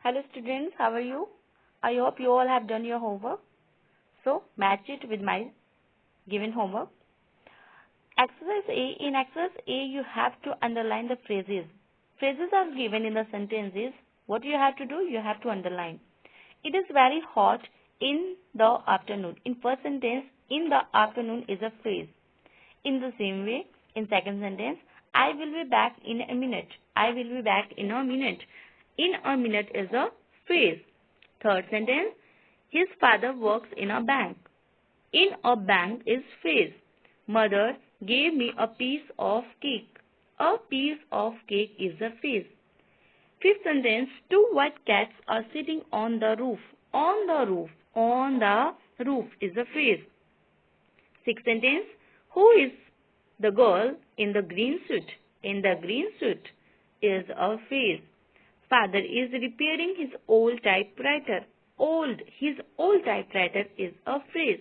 Hello students, how are you? I hope you all have done your homework. So match it with my given homework. Exercise A. In exercise A, you have to underline the phrases. Phrases are given in the sentences. What you have to do? You have to underline. It is very hot in the afternoon. In first sentence, in the afternoon is a phrase. In the same way, in second sentence, I will be back in a minute. I will be back in a minute. In a minute is a phrase. Third sentence, his father works in a bank. In a bank is phrase. Mother gave me a piece of cake. A piece of cake is a phrase. Fifth sentence, two white cats are sitting on the roof. On the roof. On the roof is a phrase. Sixth sentence, who is the girl in the green suit? In the green suit is a phrase. Father is repairing his old typewriter. His old typewriter is a phrase.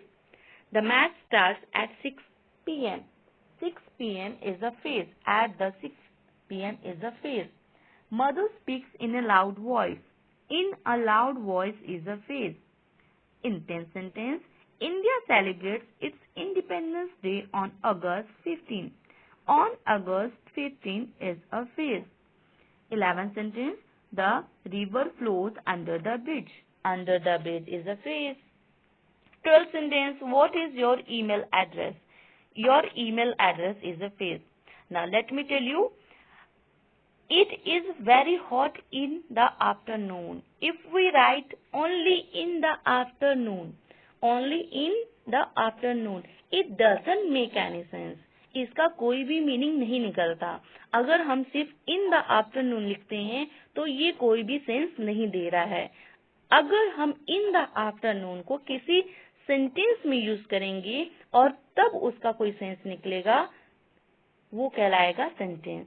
The match starts at 6 p.m. 6 p.m. is a phrase. At the 6 p.m. is a phrase. Mother speaks in a loud voice. In a loud voice is a phrase. In 10th sentence, India celebrates its Independence Day on August 15. On August 15 is a phrase. 11th sentence, the river flows under the bridge. Under the bridge is a phrase. 12th sentence, what is your email address? Your email address is a phrase. Now let me tell you, it is very hot in the afternoon. If we write only in the afternoon, it doesn't make any sense. इसका कोई भी meaning नहीं निकलता. अगर हम सिर्फ इन the afternoon लिखते हैं तो ये कोई भी सेंस नहीं दे रहा है. अगर हम इन द आफ्टरनून को किसी सेंटेंस में यूज करेंगे और तब उसका कोई सेंस निकलेगा, वो कहलाएगा सेंटेंस.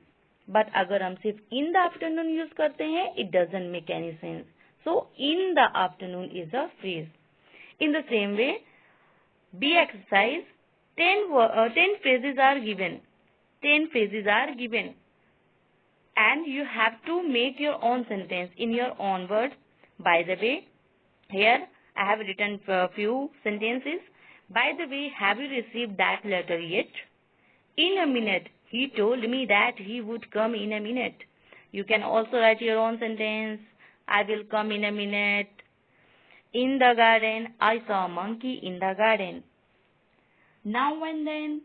बट अगर हम सिर्फ इन द आफ्टरनून यूज करते हैं, it doesn't make any sense. So in the afternoon is a phrase. In the same way, B exercise, 10 phrases are given. 10 phrases are given. And you have to make your own sentence in your own words. By the way, here I have written a few sentences. By the way, have you received that letter yet? In a minute. He told me that he would come in a minute. You can also write your own sentence. I will come in a minute. In the garden, I saw a monkey in the garden. Now and then,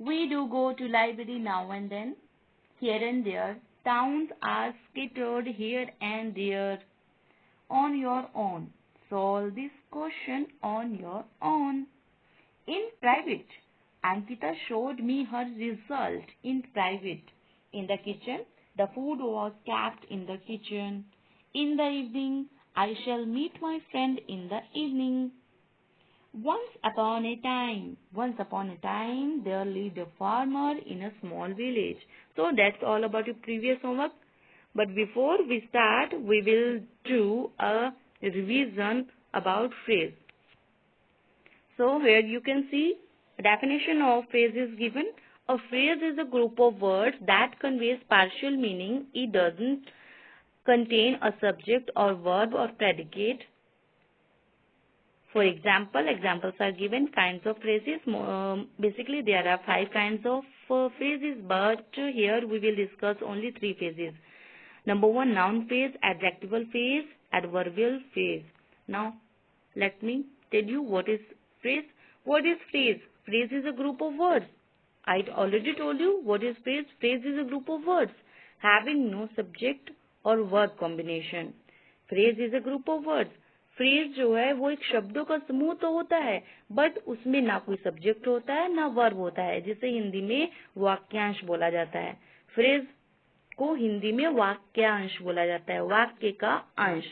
we do go to library now and then. Here and there, towns are scattered here and there. On your own. Solve this question on your own. In private, Ankita showed me her result in private. In the kitchen, the food was kept in the kitchen. In the evening, I shall meet my friend in the evening. Once upon a time, there lived a farmer in a small village. So that's all about your previous homework. But before we start, we will do a revision about phrase. So here you can see a definition of phrase is given. A phrase is a group of words that conveys partial meaning. It doesn't contain a subject or verb or predicate. For example, examples are given. Kinds of phrases. Basically, there are 5 kinds of phrases, but here we will discuss only 3 phases. Number 1, noun phrase, adjectival phrase, adverbial phrase. Now, let me tell you what is phrase. What is phrase? Phrase is a group of words. I already told you what is phrase. Phrase is a group of words having no subject or verb combination. Phrase is a group of words. Phrase जो है वो एक शब्दों का समूह तो होता है, बट उसमें ना कोई सब्जेक्ट होता है ना वर्ब होता है, जिसे हिंदी में वाक्यांश बोला जाता है. फ्रेज को हिंदी में वाक्यांश बोला जाता है, वाक्य का अंश.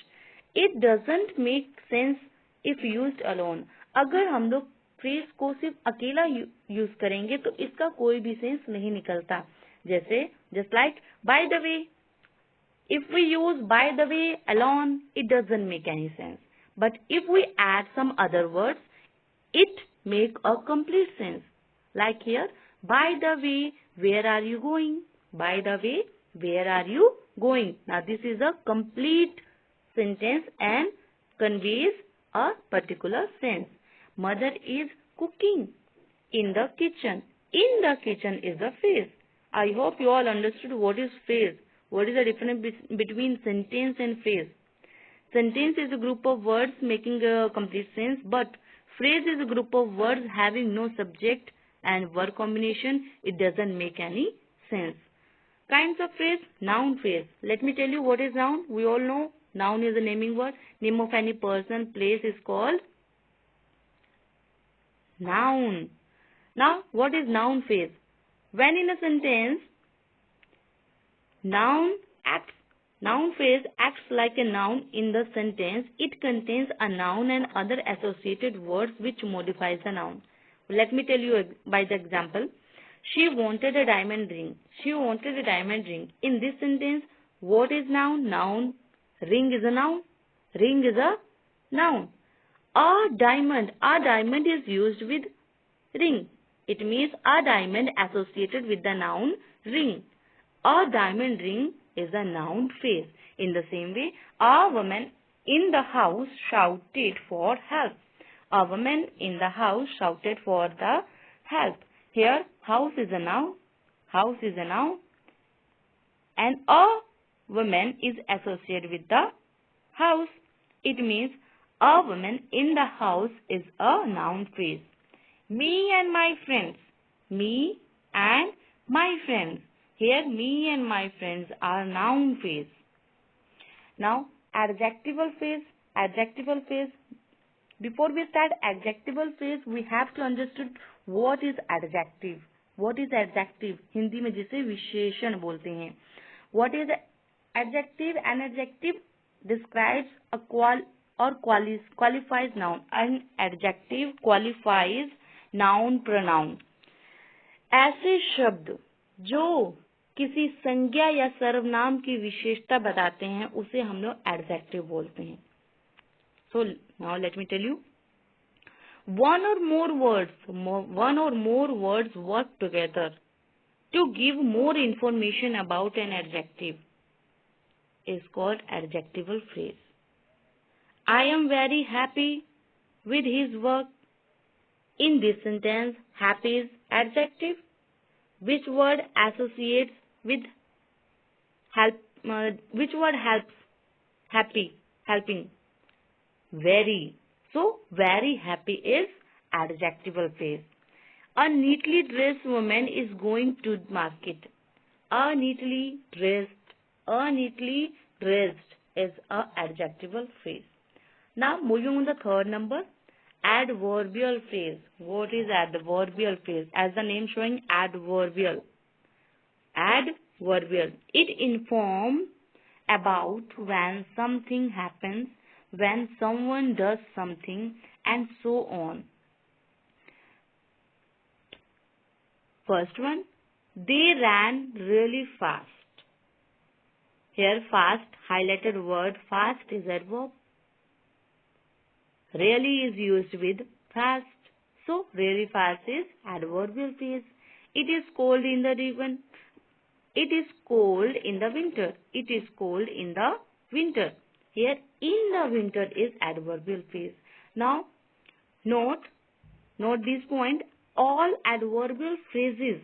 It doesn't make sense if used alone. अगर हम लोग फ्रेज को सिर्फ अकेला यूज करेंगे तो इसका कोई भी सेंस नहीं निकलता. जैसे just like by the way. If we use by the way alone, it doesn't make any sense. But if we add some other words, it make a complete sense. Like here, by the way, where are you going? By the way, where are you going? Now this is a complete sentence and conveys a particular sense. Mother is cooking in the kitchen. In the kitchen is the phrase. I hope you all understood what is phrase. What is the difference between sentence and phrase? Sentence is a group of words making a complete sense, but phrase is a group of words having no subject and word combination. It doesn't make any sense. Kinds of phrase, noun phrase. Let me tell you what is noun. We all know noun is a naming word. Name of any person, place is called noun. Now, what is noun phrase? When in a sentence, noun phrase acts like a noun in the sentence. It contains a noun and other associated words which modifies the noun. Let me tell you by the example. She wanted a diamond ring. She wanted a diamond ring. In this sentence, what is noun? Noun. Ring is a noun. Ring is a noun. A diamond is used with ring. It means a diamond associated with the noun ring. A diamond ring is a noun phrase. In the same way, a woman in the house shouted for help. A woman in the house shouted for the help. Here, house is a noun. House is a noun. And a woman is associated with the house. It means a woman in the house is a noun phrase. Me and my friends. Me and my friends. Here, me and my friends are noun phrase. Now, adjectival phrase. Adjectival phrase. Before we start adjectival phrase, we have to understand what is adjective. What is adjective? Hindi में जिसे विशेषण बोलते हैं. What is adjective? An adjective describes a qualifies noun. An adjective qualifies noun pronoun. ऐसे शब्द जो किसी संज्ञा या सर्वनाम की विशेषता बताते हैं उसे हम लोग एडजेक्टिव बोलते हैं. So now let me tell you. One or more words work together to give more information about an adjective is called adjectival phrase. I am very happy with his work. In this sentence, happy is adjective. Which word associates with help? Which word helps? Happy, helping. Very. So, very happy is adjectival phrase. A neatly dressed woman is going to market. A neatly dressed is a adjectival phrase. Now, moving on the third number, adverbial phrase. What is adverbial phrase? As the name showing, adverbial. Adverbial. It informs about when something happens, when someone does something, and so on. First one, they ran really fast. Here fast, highlighted word fast is adverb. Really is used with fast. So, really fast is adverbial phrase. It is cold in the river. It is cold in the winter. It is cold in the winter. Here, in the winter is adverbial phrase. Now, note this point. All adverbial phrases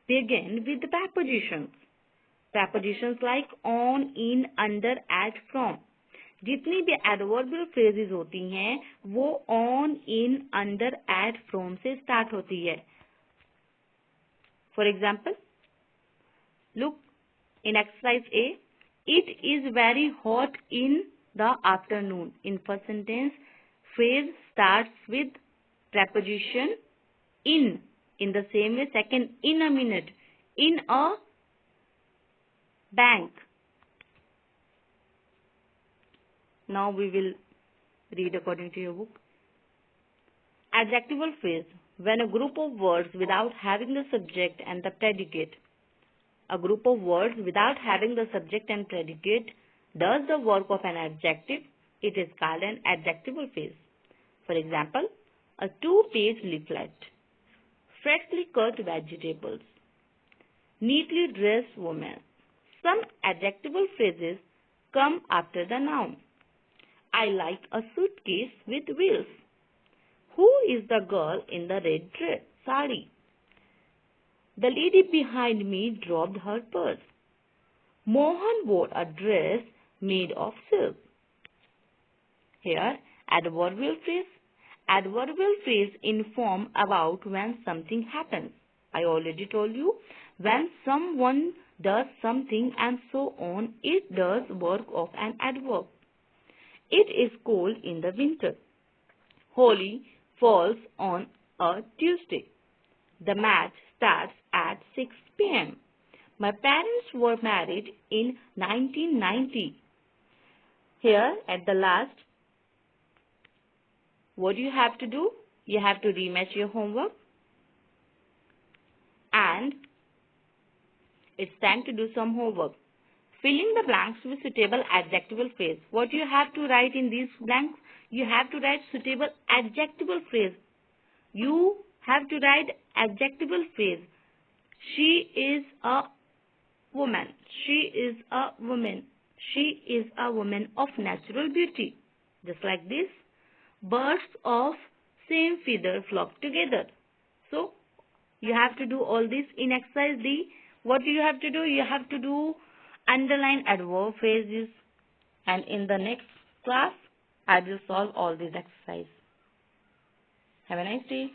begin with prepositions. Prepositions like on, in, under, at, from. जितनी भी adverbial phrases होती हैं वो on, in, under, at, from से start होती है. For example, look in exercise A. It is very hot in the afternoon. In first sentence, phrase starts with preposition in. In the same way, second, in a minute, in a bank. Now we will read according to your book. Adjectival phrase. When a group of words without having the subject and the predicate. A group of words without having the subject and predicate does the work of an adjective. It is called an adjectival phrase. For example, a 2-page leaflet. Freshly cut vegetables. Neatly dressed woman. Some adjectival phrases come after the noun. I like a suitcase with wheels. Who is the girl in the red dress, sari? The lady behind me dropped her purse. Mohan wore a dress made of silk. Here, adverbial phrase. Adverbial phrase inform about when something happens. I already told you, when someone does something and so on, it does work of an adverb. It is cold in the winter. Holi falls on a Tuesday. The match starts at 6 p.m. My parents were married in 1990. Here at the last, what do you have to do? You have to rematch your homework. And it's time to do some homework. Filling the blanks with suitable adjectival phrase. What you have to write in these blanks? You have to write suitable adjectival phrase. You have to write adjectival phrase. She is a woman. She is a woman. She is a woman of natural beauty. Just like this. Birds of same feather flock together. So, you have to do all this in exercise D. What do you have to do? You have to do underline adverb phrases. And in the next class, I will solve all these exercises. Have a nice day.